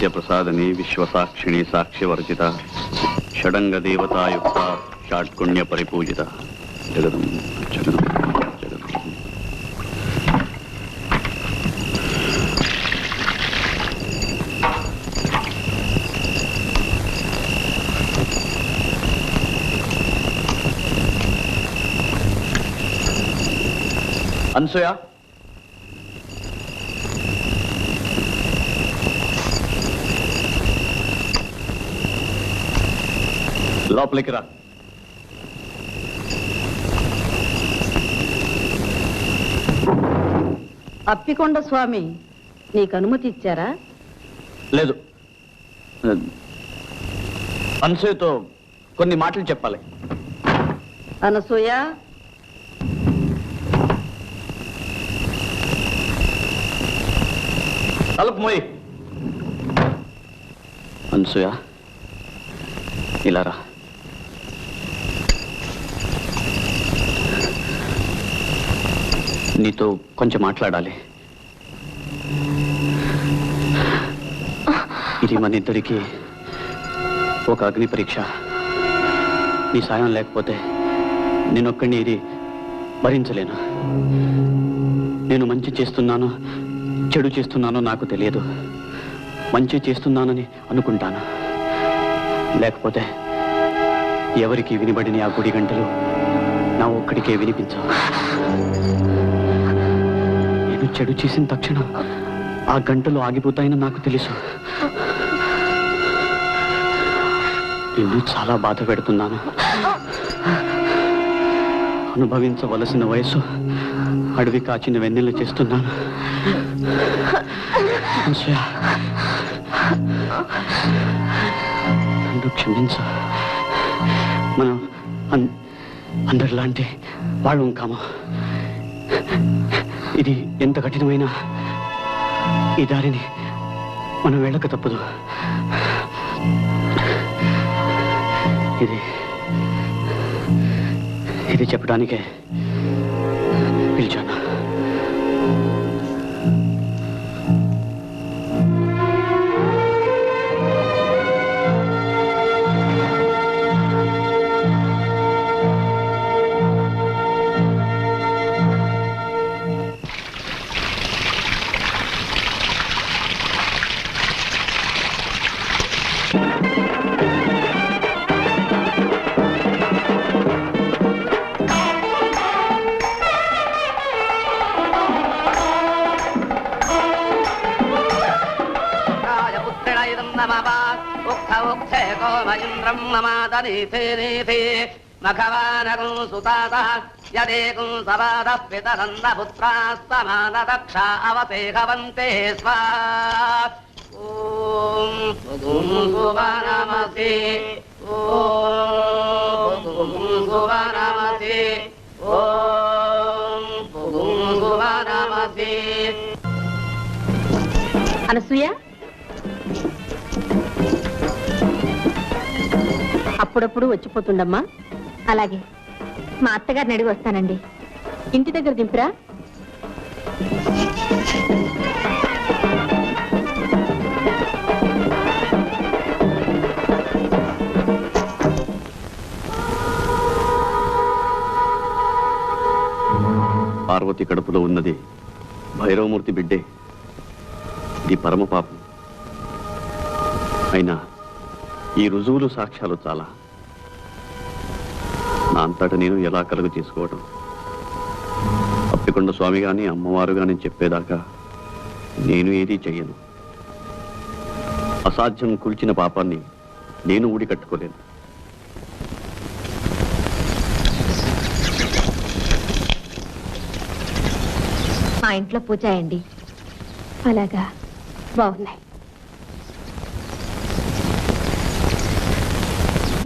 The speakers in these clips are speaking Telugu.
విద్యప్రసాదిని విశ్వసాక్షిణి సాక్ష్యవర్జిత షడంగ దేవతాయుక్త షాట్కుణ్య పరిపూజిత జగదం జగదం జగదం. అనసూయ, లోపలికి రా. అప్పికొండ స్వామి నీకు అనుమతి ఇచ్చారా? లేదు, అనసూయతో కొన్ని మాటలు చెప్పాలి. అనసూయ, తలుపు మోయి. అనసూయ, ఇలా రా. నీతో కొంచెం మాట్లాడాలి. ఇది మన ఇద్దరికి ఒక అగ్ని పరీక్ష. నీ సాయం లేకపోతే నేనొక్కడిని ఇది భరించలేను. నేను మంచి చేస్తున్నానో చెడు చేస్తున్నానో నాకు తెలియదు. మంచి చేస్తున్నానని అనుకుంటాను. లేకపోతే ఎవరికి వినబడిన ఆ గుడి గంటలు నా ఒక్కడికే వినిపించవు. నేను చెడు చేసిన తక్షణం ఆ గంటలు ఆగిపోతాయని నాకు తెలుసు. నిన్ను చాలా బాధ పెడుతున్నాను. అనుభవించవలసిన వయసు అడవి కాచిన వెన్నెల చేస్తున్నాను. నన్ను క్షమించు. మనం అందరిలాంటి వాళ్ళం కాము. ఇది ఎంత కఠినమైనా ఈ దారిని మనం వెళ్ళక తప్పదు. ఇది చెప్పడానికే పిలిచాను. మఘవానగం సుతాత యదేకం సవాద పితరన్న పుత్రాస్తమానదక్ష అవతేహవంతే స్వా. ఓం సువనమసి ఓం సువనమసి ఓం సువనమసి. అనసూయ, అప్పుడప్పుడు వచ్చిపోతుండమ్మా. అలాగే, మా అత్తగారిని అడిగి వస్తానండి. ఇంటి దగ్గర దింపురా. పార్వతి కడుపులో ఉన్నది భైరవమూర్తి బిడ్డే. ఇది పరమ పాపం. అయినా ఈ రుజువులు సాక్ష్యాలు చాలా. నా అంతటా నేను ఎలా కలుగు చేసుకోవడం? అప్పికొండ స్వామి గాని అమ్మవారు గాని చెప్పేదాకా నేను ఏదీ చెయ్యను. అసాధ్యం కూల్చిన పాపాన్ని నేను ఊడి కట్టుకోలేను. మా ఇంట్లో పూజాయండి. అలాగా, బాగున్నాయి.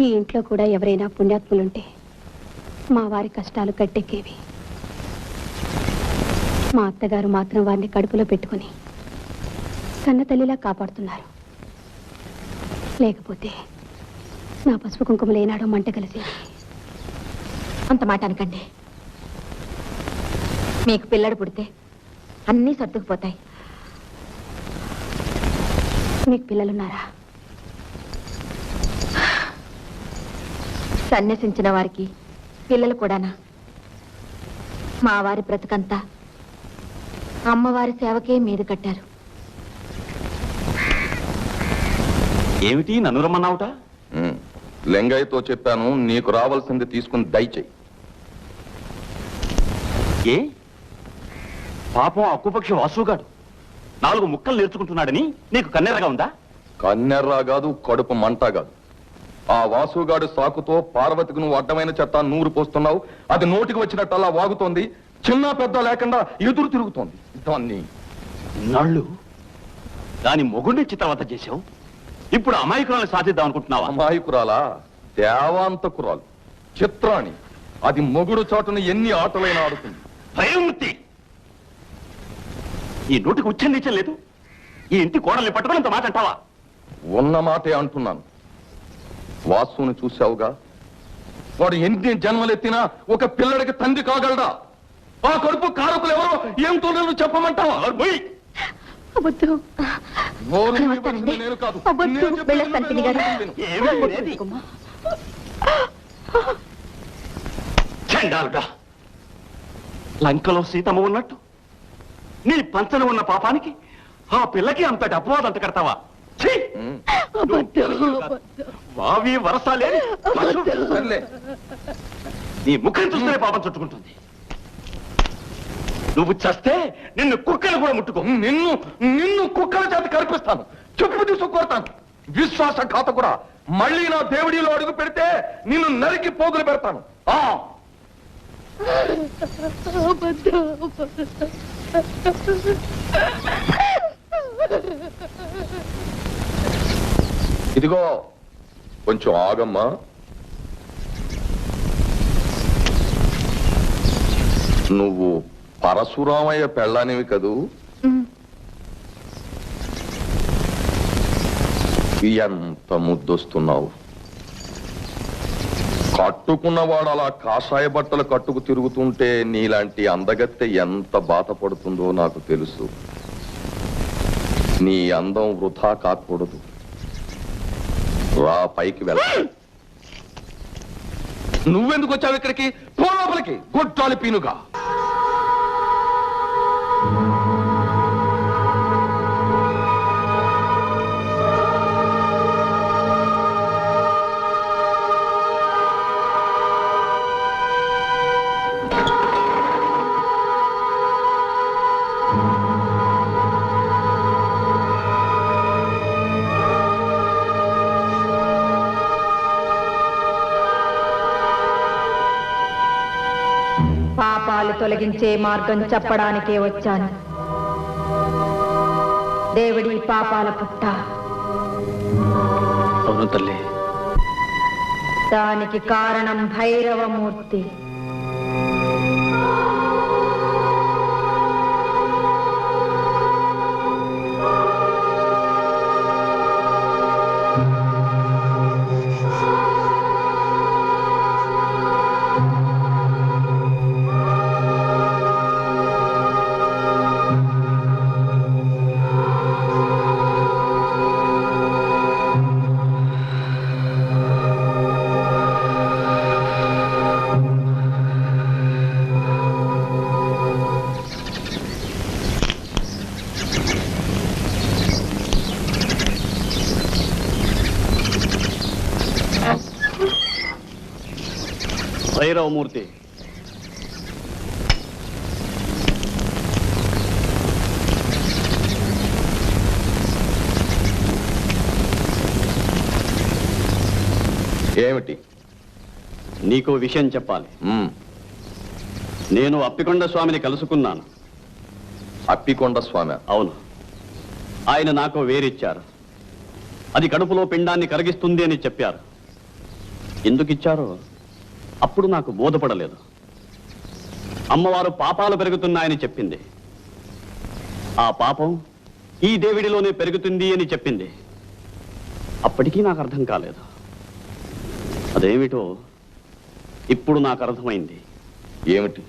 ఈ ఇంట్లో కూడా ఎవరైనా పుణ్యాత్ములుంటే మా వారి కష్టాలు గట్టెక్కేవి. మా అత్తగారు మాత్రం వారిని కడుపులో పెట్టుకుని కన్న తల్లిలా కాపాడుతున్నారు. లేకపోతే నా పసుపు కుంకుమలు ఏనాడో మంట కలిసేది. అంత మాట అనకండి. మీకు పిల్లడు పుడితే అన్నీ సర్దుకుపోతాయి. మీకు పిల్లలున్నారా? సన్యసించిన వారికి పిల్లలు కూడానా? మా వారి బ్రతుకంతా అమ్మవారి సేవకే మీద కట్టారు. ఏమిటి నన్ను రమ్మన్నావుట? లింగయ్యతో చెప్పాను, నీకు రావాల్సింది తీసుకుని దయచేయి. ఏ పాపం అక్కుపక్షి వాసుగాడు 4 ముక్కలు నేర్చుకుంటున్నాడని నీకు కన్నెరగా ఉందా? కన్నెర్రా కాదు, కడుపు మంట కాదు. ఆ వాసుగాడు సాకుతో పార్వతికి నువ్వు అడ్డమైన చెత్త నూరు పోస్తున్నావు. అది నోటికి వచ్చినట్టల్లా వాగుతోంది. చిన్న పెద్ద లేకుండా ఎదురు తిరుగుతోంది. దాన్ని నాళ్ళు దాని మొగుడిని చిత్రవత చేశావు. ఇప్పుడు అమాయకురాలను సాధిద్దాం అనుకుంటున్నావా? అమాయకురాలా? దేవాంతకురాలు, చిత్రాణి. అది మొగుడు చాటును ఎన్ని ఆటలైనా ఆడుతుంది. భయమూర్తి, ఈ నోటికి ఉచ్చం లేదు. ఈ ఇంటి కోడల్ని పట్టుకున్నంత మాట అంటావా? ఉన్న మాటే అంటున్నాను. వాసుని చూశావుగా, వాడు ఎన్ని జన్మలెత్తినా ఒక పిల్లడికి తండ్రి కాగలడా? ఆ కడుపు కారకులు ఎవరో ఏమిటో నువ్వు చెప్పమంటావా? నోరు విప్పేసింది నేను కాదు. నేను చెప్పేది విను. చండాలుడా, లంకలో సీతమ్మ ఉన్నట్టు నీ పంచన ఉన్న పాపానికి ఆ పిల్లకి అంతటి అపవాదం అంత కడతావా? వావి వరసాలే నీ ముఖం చూస్తేనే పాపం చుట్టుకుంటుంది. నువ్వు చస్తే నిన్ను కుక్కలు కూడా ముట్టుకో. నిన్ను కుక్కల చేత కల్పిస్తాను, చెప్పు తీసుకు కొడతాను. విశ్వాసఘాత కూడా మళ్ళీ నా దేవుడిలో అడుగు పెడితే నిన్ను నరికి పోగులు పెడతాను. ఇదిగో కొంచెం ఆగమ్మా. నువ్వు పరశురామయ్య పెళ్ళానివి కదూ? ఎంత ముద్దొస్తున్నావు. కట్టుకున్నవాడు అలా కాషాయ బట్టలు కట్టుకు తిరుగుతుంటే నీలాంటి అందగత్తె ఎంత బాధపడుతుందో నాకు తెలుసు. నీ అందం వృధా కాకూడదు. రా, పైకి వెళ్తా. నువ్వెందుకు వచ్చావు ఇక్కడికి? పో లోపలికి, గొడ్డాలి పీనుగా. పాపాలు తొలగించే మార్గం చెప్పడానికే వచ్చాను. దేవుడి పాపాల పుట్ట. అవును తల్లి. దానికి కారణం భైరవమూర్తి. భైరవమూర్తి, ఏమిటి? నీకో విషయం చెప్పాలి. నేను అప్పికొండ స్వామిని కలుసుకున్నాను. అప్పికొండ స్వామి? అవును. ఆయన నాకు వేరిచ్చారు. అది కడుపులో పిండాన్ని కరిగిస్తుంది అని చెప్పారు. ఎందుకు ఇచ్చారో అప్పుడు నాకు బోధపడలేదు. అమ్మవారు పాపాలు పెరుగుతున్నాయని చెప్పింది. ఆ పాపం ఈ దేవుడిలోనే పెరుగుతుంది అని చెప్పింది. అప్పటికీ నాకు అర్థం కాలేదు. అదేమిటో ఇప్పుడు నాకు అర్థమైంది. ఏమిటి?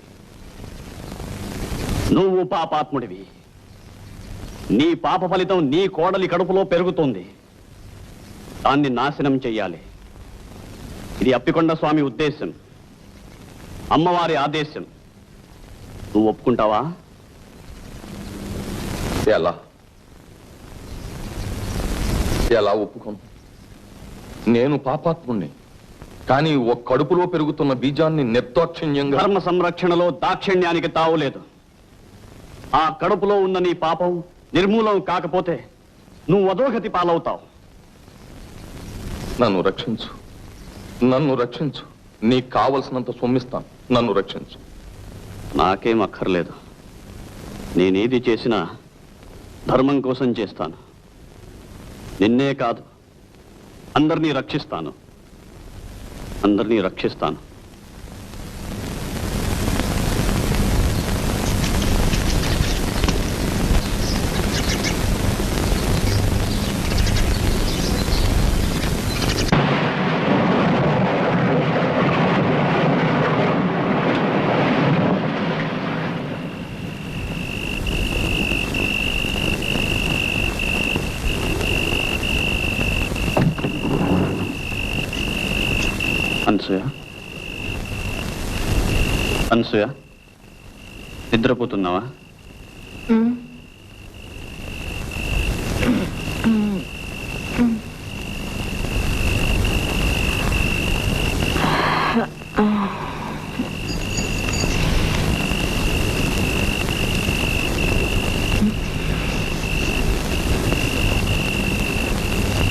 నువ్వు పాపాత్ముడివి. నీ పాప ఫలితం నీ కోడలి కడుపులో పెరుగుతోంది. దాన్ని నాశనం చెయ్యాలి. ఇది అప్పికొండ స్వామి ఉద్దేశం, అమ్మవారి ఆదేశం. నువ్వు ఒప్పుకుంటావా? ఎలా ఎలా ఒప్పుకోను? నేను పాపాత్ముణ్ణి, కానీ ఒక కడుపులో పెరుగుతున్న బీజాన్ని నిర్దాక్షిణ్యంగా... ధర్మ సంరక్షణలో దాక్షిణ్యానికి తావులేదు. ఆ కడుపులో ఉన్న నీ పాపం నిర్మూలం కాకపోతే నువ్వు అధోగతి పాలవుతావు. నన్ను రక్షించు, నన్ను రక్షించు. నీకు కావలసినంత సొమ్మిస్తాను, నన్ను రక్షించు. నాకేం అక్కర్లేదు. నేనేది చేసినా ధర్మం కోసం చేస్తాను. నిన్నే కాదు, అందరినీ రక్షిస్తాను, అందరినీ రక్షిస్తాను. అనసూయ, అనసూయ, నిద్రపోతున్నావా?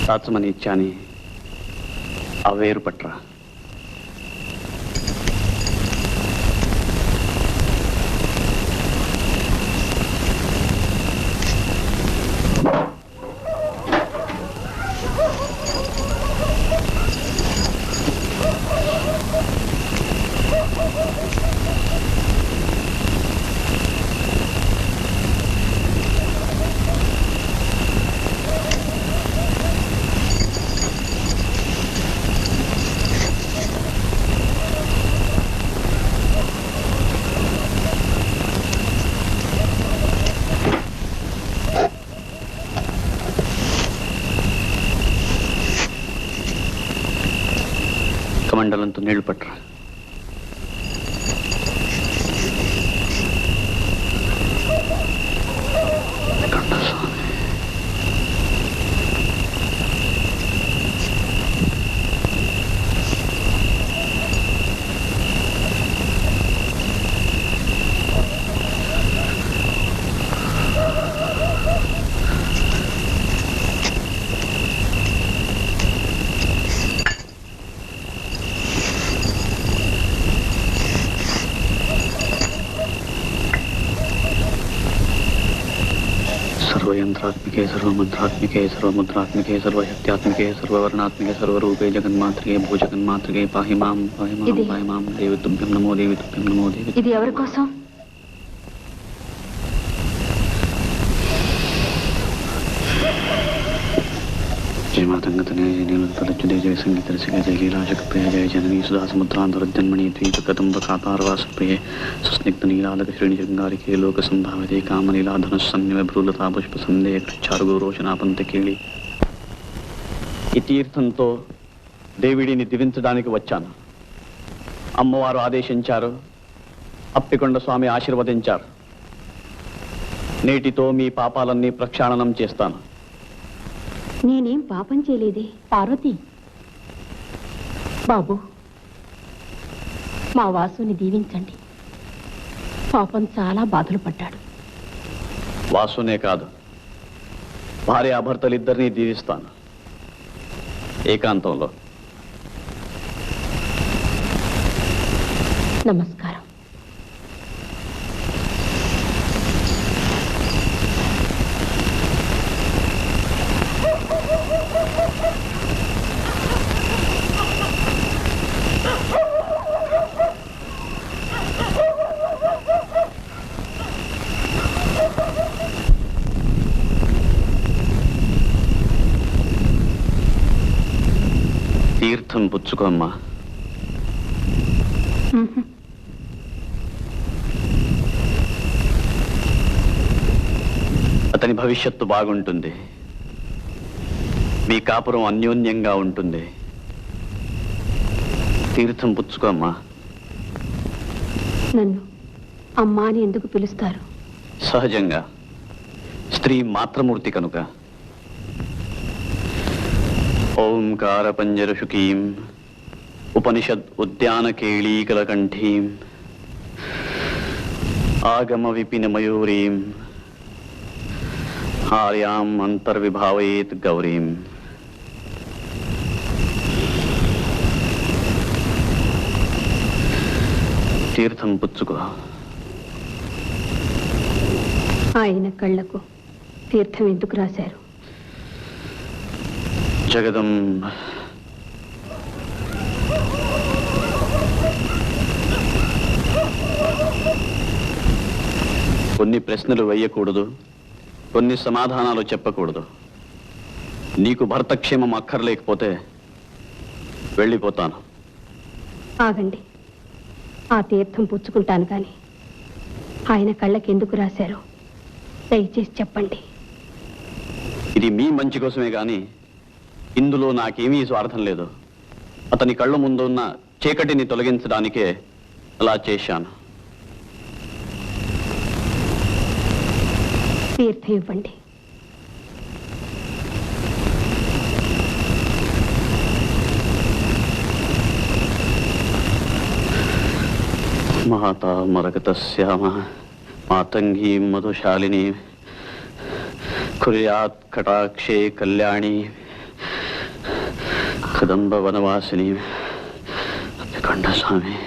దాచమని ఇచ్చాని ఆ వేరు పట్రా. కమండలంతో నీళ్లు పట్టరా. सर्वयंत्रात्मिके सर्वमंत्रात्मिके सर्वमुद्रात्मिके सर्वशक्त्यात्मिके सर्ववर्णात्मिके सर्वरूपे जगन्मात्रिके भूजगन्मात्रिके पाहि मां देवी तुभ्यं नमो देवी तुभ्यं नमो देवी. ఇది ఎవరి కోసం? जय मातंगतने जय नीलतलच्युते जय संगीतरसिके जय लीलाशकप्रिय जय जननी सुधा समुद्रान्तरजन्मणि द्वीपकदम्बकातारवासप्रिये सुस्निग्धनीलालकश्रेणिशृङ्गारिके लोकसम्भाविते कामनीलाधनुस्सन्निभ्रूलता पुष्पसन्देह कृच्छारुगोरोचनापंतकेళి. ఈ తీర్థంతో దేవిడిని దివించడానికి వచ్చాను. అమ్మవారు ఆదేశించారు, అప్పికొండ స్వామి ఆశీర్వదించారు. నేటితో మీ పాపాలన్నీ ప్రక్షాళనం చేస్తాను. నేనేం పాపం చేయలేదే. పార్వతి బాబు, మా వాసుని దీవించండి. పాపం చాలా బాధలు పడ్డాడు. వాసునే కాదు, భార్యాభర్తలిద్దరినీ దీవిస్తాను ఏకాంతంలో. నమస్కారం. తీర్థం పుచ్చుకోమ్మా. అతని భవిష్యత్తు బాగుంటుంది. మీ కాపురం అన్యోన్యంగా ఉంటుంది. తీర్థం పుచ్చుకో అమ్మా. నన్ను అమ్మా అని ఎందుకు పిలుస్తారు? సహజంగా స్త్రీ మాతృమూర్తి కనుక. ఓంకార పంజరశుకీం ఉపనిషద్ ఉద్యాన కేళీకలకంఠీం ఆగమ విపిన మయూరీం ఆర్యాం అంతర్విభావయేత్ గౌరీం. తీర్థం పుచ్చుకో. ఆయన కళ్ళకు తీర్థం ఎందుకు రాశారు? జగదంబ కొన్ని ప్రశ్నలు వేయకూడదు, కొన్ని సమాధానాలు చెప్పకూడదు. నీకు భర్తక్షేమం అక్కర్లేకపోతే వెళ్ళిపోతాను. ఆగండి, ఆ తీర్థం పుచ్చుకుంటాను కానీ ఆయన కళ్ళకి ఎందుకు రాశారో దయచేసి చెప్పండి. ఇది మీ మంచి కోసమే గాని ఇందులో నాకేమీ స్వార్థం లేదు. అతని కళ్ళ ముందు ఉన్న చీకటిని తొలగించడానికే అలా చేశాను. తీర్థం ఇవ్వండి. మాతా మరగతశ్యామ మాతంగీ మధుశాలిని కుర్యాత్ కటాక్షే కళ్యాణి కదంబ వనవాసిని కంఠస్వామి.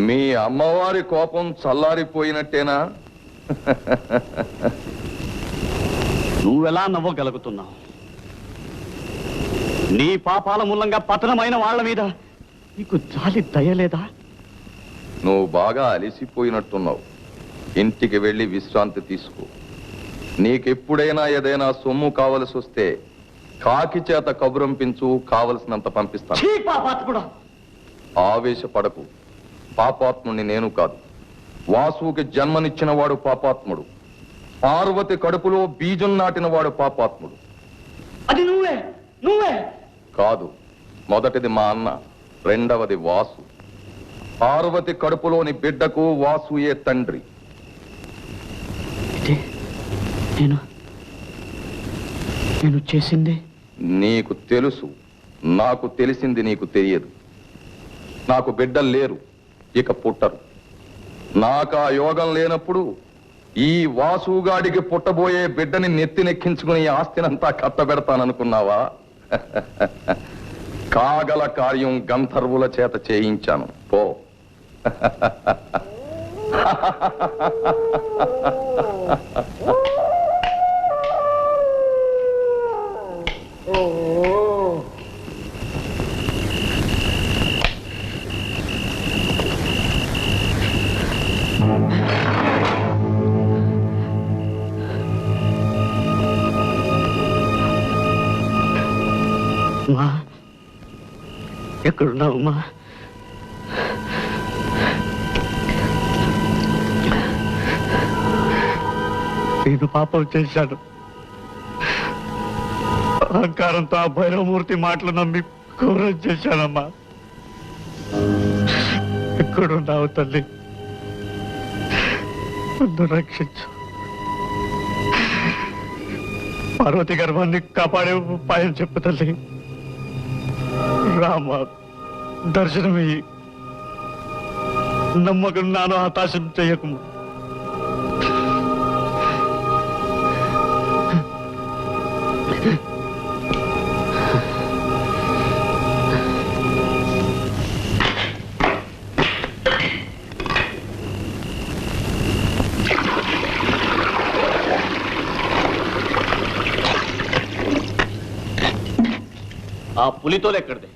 మీ అమ్మవారి కోపం చల్లారిపోయినట్టేనా? నువ్వెలా నవ్వగలుగుతున్నావు? నీ పాపాల మూలంగా పతనమైన వాళ్ళ మీద నీకు జాలి దయలేదా? నువ్వు బాగా అలసిపోయినట్టున్నావు. ఇంటికి వెళ్ళి విశ్రాంతి తీసుకో. నీకెప్పుడైనా ఏదైనా సొమ్ము కావలసి వస్తే కాకి చేత కబురంపించు, కావలసినంత పంపిస్తాను. ఆవేశపడకు. పాపాత్ముని నేను కాదు. వాసుకి జన్మనిచ్చిన వాడు పాపాత్ముడు. పార్వతి కడుపులో బీజం నాటిన వాడు పాపాత్ముడు. అది నువ్వే నువ్వే కాదు. మొదటిది మా అన్న, రెండవది వాసు. పార్వతి కడుపులోని బిడ్డకు వాసుయే తండ్రి. నేను చేసింది నీకు తెలుసు, నాకు తెలిసింది నీకు తెలియదు. నాకు బిడ్డలు లేరు, ఇక పుట్టరు. నాకు ఆ యోగం లేనప్పుడు ఈ వాసుగాడికి పుట్టబోయే బిడ్డని నెత్తినెక్కించుకుని ఆస్తినంతా కట్టబెడతాననుకున్నావా? కాగల కార్యం గంధర్వుల చేత చేయించాను. పో. అమ్మా, ఎక్కడున్నావు అమ్మా? నేను పాపం చేశాను. అహంకారంతో ఆ భైరవమూర్తి మాటలు నమ్మి ఘోరం చేశానమ్మా. ఎక్కడున్నావు తల్లి? నన్ను రక్షించు. పార్వతి గర్భాన్ని కాపాడే ఉపాయం చెప్పు తల్లి. రామ, దర్శనమియ్యి. నమ్మకం నాను హతాశం చెయ్యకు. ఆ పులితోలు ఎక్కడిది?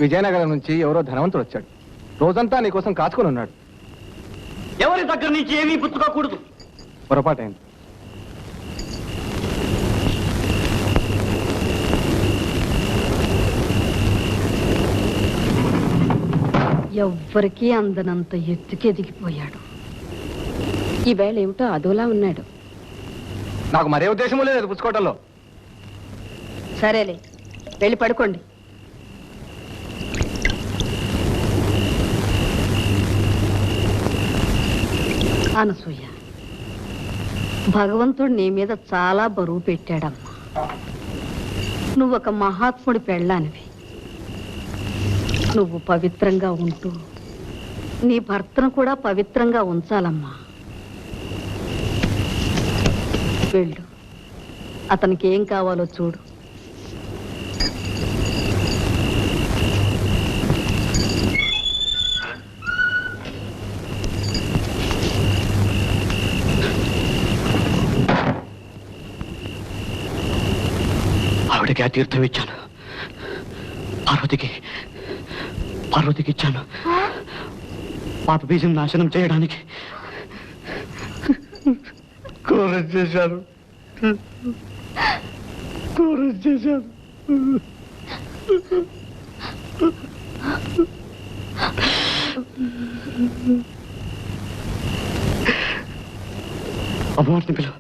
విజయనగరం నుంచి ఎవరో ధనవంతుడు వచ్చాడు. రోజంతా నీకోసం కాచుకొని ఉన్నాడు. ఎవరి దగ్గర నుంచి ఏమీ పుచ్చుకోకూడదు. పొరపాటైంది. ఎవ్వరికీ అందనంత ఎత్తుకెదిగిపోయాడు. ఈవేళ ఏమిటో అదోలా ఉన్నాడు. నాకు మరే ఉద్దేశము లేదు పుచ్చుకోవటంలో. సరేలే, వెళ్ళి పడుకోండి. అనసూయ, భగవంతుడు నీ మీద చాలా బరువు పెట్టాడమ్మా. నువ్వొక మహాత్ముడి పెళ్ళానివి. నువ్వు పవిత్రంగా ఉంటూ నీ భర్తను కూడా పవిత్రంగా ఉంచాలమ్మా. వెళ్ళు, అతనికి ఏం కావాలో చూడు. ఆవిడకి ఆ తీర్థం ఇచ్చాను. పార్వతికి ఇచ్చాను. పాప బీజం నాశనం చేయడానికి. ఘోరం చేశాను. అమ్మవారిని పిలువ,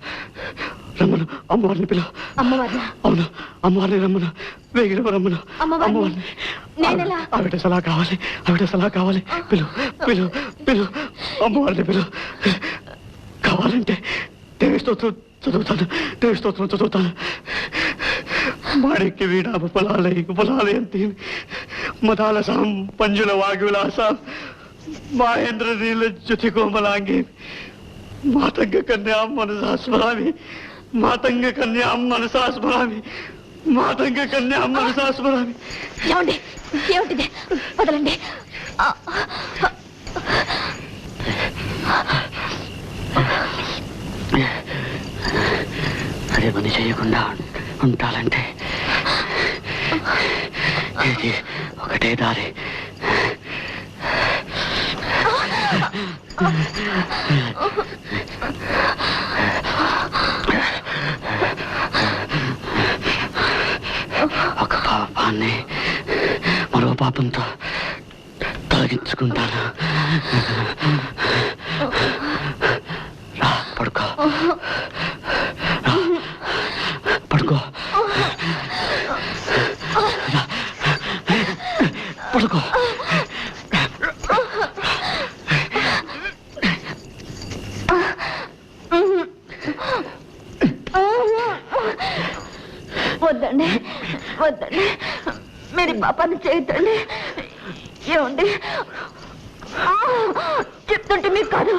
రమ్మను. అమ్మవారిని పిలువ. అమ్మవారిని? అవును, అమ్మవారిని రమ్మను. వేగిన రమ్మను. అమ్మవారిని? ఆవిడ సలహా కావాలి. పిలు. అమ్మవారిని పిలు. కావాలంటే దేవి స్తోత్రం చదువుతాను. మాణిక్య వీణామ ఫలాలయంతి మదాలసాం పంజుల వాగ్విలాసాం మహేంద్ర నీల జ్యుతి కోమలాంగి మాతంగ కన్యాం మనసా స్మరామి. ఏమండి, ఏమిటిది? వదలండి. అదే పని చేయకుండా ఉంటాలంటే ఇది ఒకటే దారి. ఒక పాపాన్ని మరో పాపంతో తొలగించుకుంటాను. రా, పడుకో. వద్దండి, మీరు పాపాన్ని చేయొద్దండి. ఏమండి, చెప్తుంటే మీకు కాదు.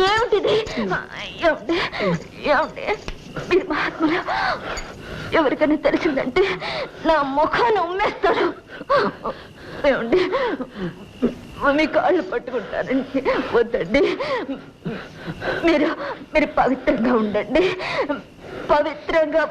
ఏమిటిది? ఏమండి మీరు మహాత్ములు. ఎవరికైనా తెలిసిందంటే నా ముఖాన్ని ఉమ్మేస్తారు. ఏమండి, మీ కాళ్ళు పట్టుకుంటారండి. వద్దండి, మీరు పవిత్రంగా ఉండండి. పవిత్రంగా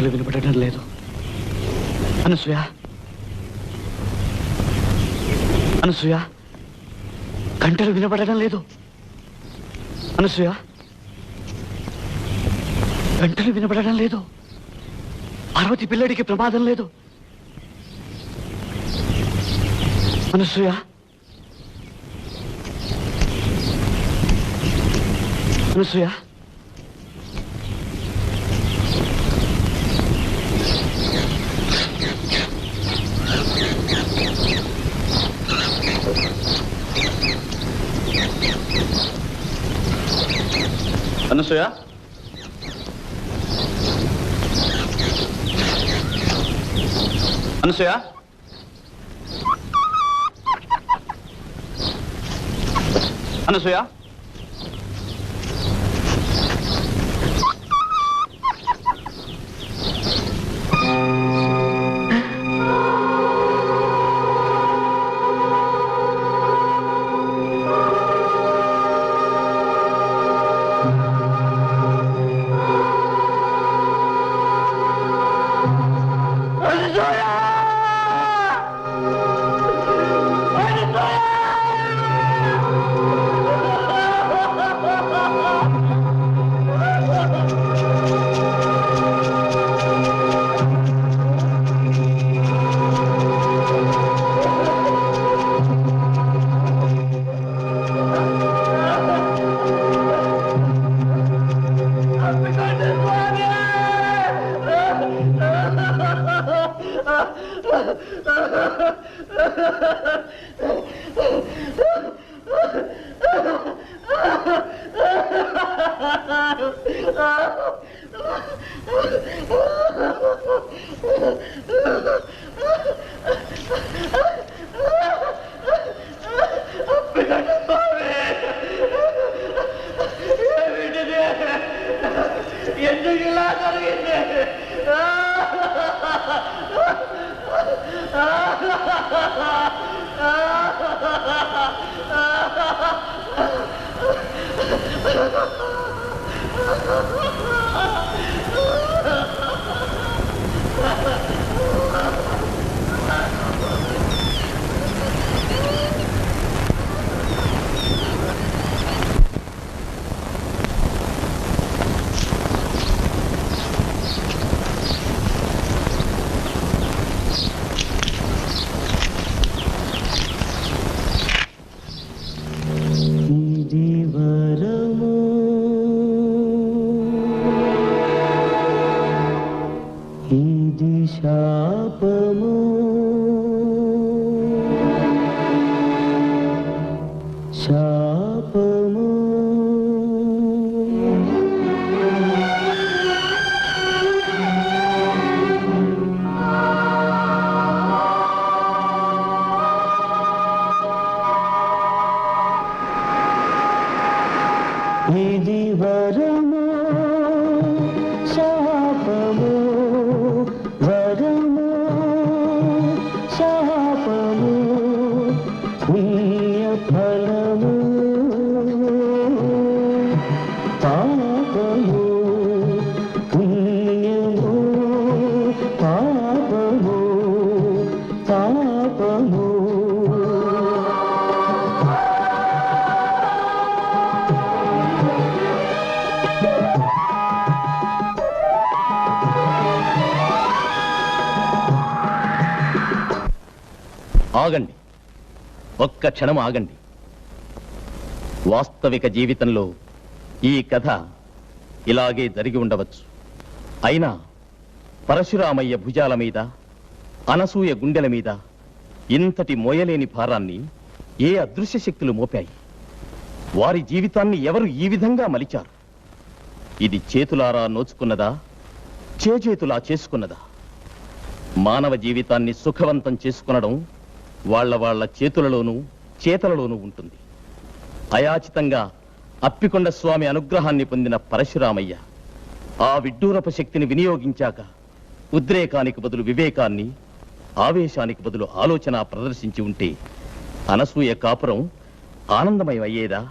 గంటలు వినపడటం లేదు. అనసూయ, అనసూయ, గంటలు వినపడటం లేదు. అనసూయ, గంటలు వినపడటం లేదు. పార్వతి పిల్లడికి ప్రమాదం లేదు. అనసూయ, అనసూయ, అనసూయ, అనసూయ, అనసూయ, ఆగండి, ఒక్క క్షణం ఆగండి. వాస్తవిక జీవితంలో ఈ కథ ఇలాగే జరిగి ఉండవచ్చు. అయినా పరశురామయ్య భుజాల మీద, అనసూయ గుండెల మీద ఇంతటి మోయలేని భారాన్ని ఏ అదృశ్య శక్తులు మోపాయి? వారి జీవితాన్ని ఎవరు ఈ విధంగా మలిచారు? ఇది చేతులారా నోచుకున్నదా, చేతులా చేసుకున్నదా? మానవ జీవితాన్ని సుఖవంతం చేసుకునడం వాళ్ళ చేతులలోనూ చేతలలోనూ ఉంటుంది. అయాచితంగా అప్పికొండ స్వామి అనుగ్రహాన్ని పొందిన పరశురామయ్య ఆ విడ్డూరపు శక్తిని వినియోగించాక ఉద్రేకానికి బదులు వివేకాన్ని, ఆవేశానికి బదులు ఆలోచన ప్రదర్శించి ఉంటే అనసూయ కాపురం ఆనందమయం అయ్యేదా?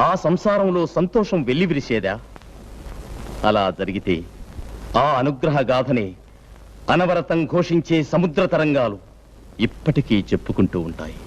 ఆ సంసారంలో సంతోషం వెల్లివిరిసేదా? అలా జరిగితే ఆ అనుగ్రహ గాథని అనవరతం ఘోషించే సముద్ర తరంగాలు ఇప్పటికీ చెప్పుకుంటూ ఉంటాయి.